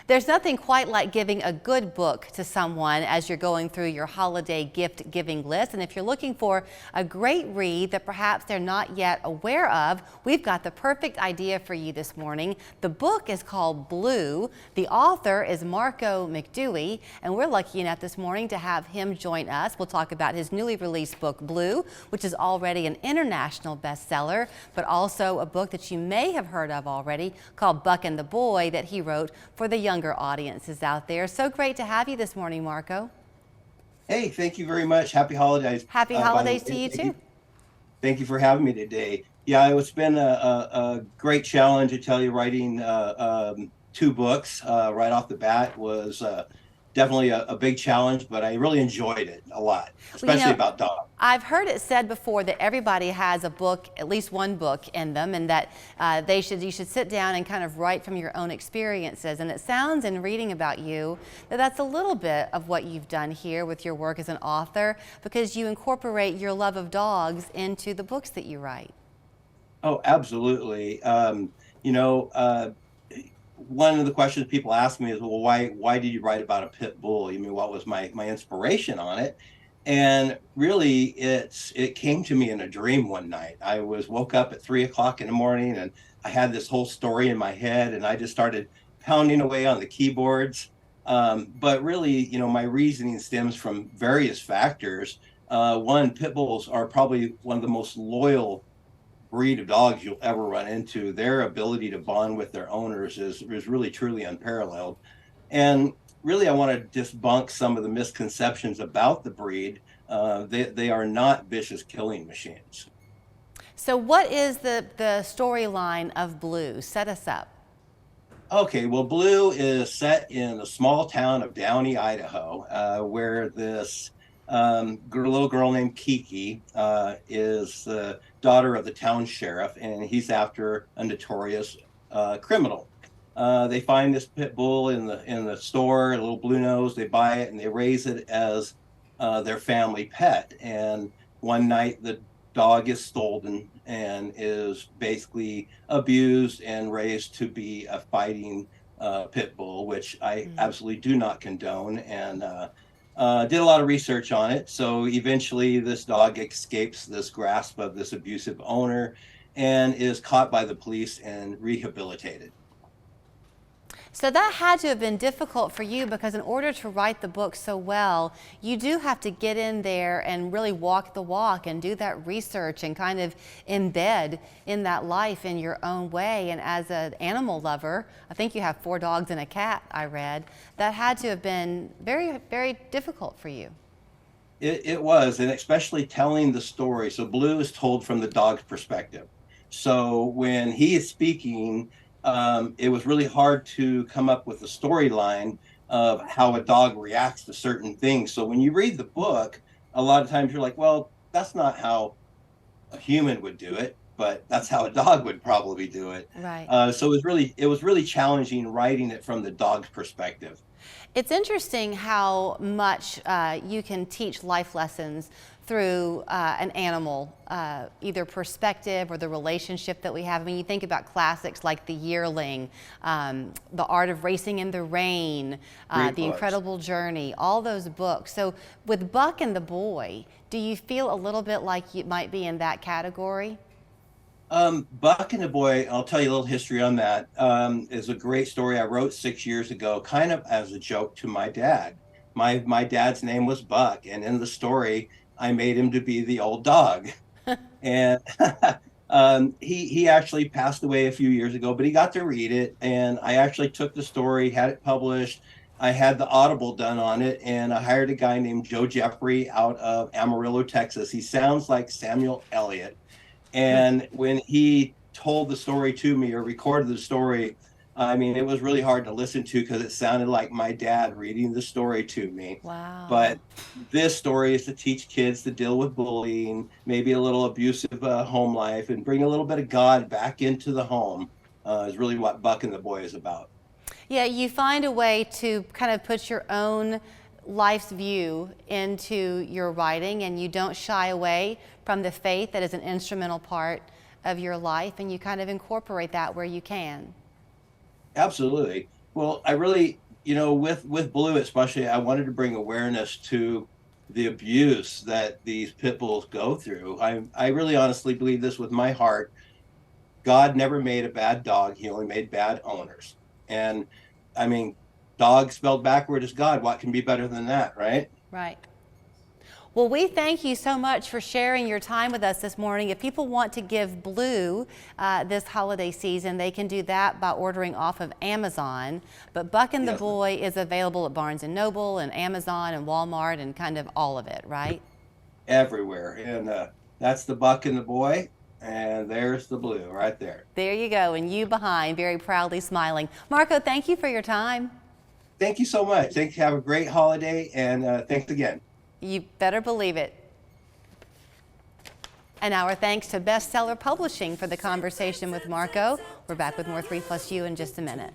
There's nothing quite like giving a good book to someone as you're going through your holiday gift giving list. And if you're looking for a great read that perhaps they're not yet aware of, we've got the perfect idea for you this morning. The book is called Blue. The author is Marco McDewey, and we're lucky enough this morning to have him join us. We'll talk about his newly released book, Blue, which is already an international bestseller, but also a book that you may have heard of already called Buck and the Boy that he wrote for the younger audiences out there. So great to have you this morning, Marco. Hey, thank you very much. Happy holidays. Happy holidays to you too. Thank you for having me today. Yeah, it's been a great challenge, I tell you. Writing 2 books right off the bat was definitely a big challenge, but I really enjoyed it a lot, especially about dogs. I've heard it said before that everybody has a book, at least one book in them, and that you should sit down and kind of write from your own experiences. And it sounds in reading about you that that's a little bit of what you've done here with your work as an author, because you incorporate your love of dogs into the books that you write. Oh, absolutely. One of the questions people ask me is, well, why did you write about a pit bull? I mean, what was my inspiration on it? And really, it came to me in a dream one night. I woke up at 3 o'clock in the morning, and I had this whole story in my head, and I just started pounding away on the keyboards. But really, my reasoning stems from various factors. One, pit bulls are probably one of the most loyal breed of dogs you'll ever run into. Their ability to bond with their owners is really truly unparalleled. And really, I want to debunk some of the misconceptions about the breed. They are not vicious killing machines. So what is the storyline of Blue? Set us up. Okay, well, Blue is set in the small town of Downey, Idaho, where this little girl named Kiki is the daughter of the town sheriff, and he's after a notorious criminal. They find this pit bull in the store, a little blue nose. They buy it and they raise it as their family pet. And one night the dog is stolen and is basically abused and raised to be a fighting pit bull, which I absolutely do not condone. And did a lot of research on it. So eventually this dog escapes this grasp of this abusive owner and is caught by the police and rehabilitated. So that had to have been difficult for you, because in order to write the book so well, you do have to get in there and really walk the walk and do that research and kind of embed in that life in your own way. And as an animal lover, I think you have 4 dogs and a cat, I read, that had to have been very, very difficult for you. It was, and especially telling the story. So Blue is told from the dog's perspective. So when he is speaking, it was really hard to come up with a storyline of how a dog reacts to certain things. So when you read the book, a lot of times you're like, well, that's not how a human would do it, but that's how a dog would probably do it. Right. So it was really challenging writing it from the dog's perspective. It's interesting how much you can teach life lessons through an animal, either perspective or the relationship that we have. I mean, you think about classics like The Yearling, The Art of Racing in the Rain, The Incredible Journey, all those books. So with Buck and the Boy, do you feel a little bit like you might be in that category? Buck and the Boy, I'll tell you a little history on that. Is a great story I wrote 6 years ago, kind of as a joke to my dad. My dad's name was Buck, and in the story, I made him to be the old dog. And he actually passed away a few years ago, but he got to read it, and I actually took the story, had it published. I had the Audible done on it, and I hired a guy named Joe Jeffrey out of Amarillo, Texas. He sounds like Samuel Eliot. And when he told the story to me, or recorded the story, I mean, it was really hard to listen to because it sounded like my dad reading the story to me. Wow. But this story is to teach kids to deal with bullying, maybe a little abusive home life, and bring a little bit of God back into the home is really what Buck and the Boy is about. Yeah, you find a way to kind of put your own life's view into your writing, and you don't shy away from the faith that is an instrumental part of your life, and you kind of incorporate that where you can. Absolutely. Well, I really, with Blue especially, I wanted to bring awareness to the abuse that these pit bulls go through. I really honestly believe this with my heart. God never made a bad dog. He only made bad owners. And I mean, dog spelled backward is God. What can be better than that, right? Right. Well, we thank you so much for sharing your time with us this morning. If people want to give Blue this holiday season, they can do that by ordering off of Amazon. But Buck and the Yes. Boy is available at Barnes & Noble and Amazon and Walmart and kind of all of it, right? Everywhere. And that's the Buck and the Boy. And there's the Blue right there. There you go. And you behind, very proudly smiling. Marco, thank you for your time. Thank you so much. Thank you. Have a great holiday. And thanks again. You better believe it. And our thanks to Bestseller Publishing for the conversation with Marco. We're back with more 3 Plus You in just a minute.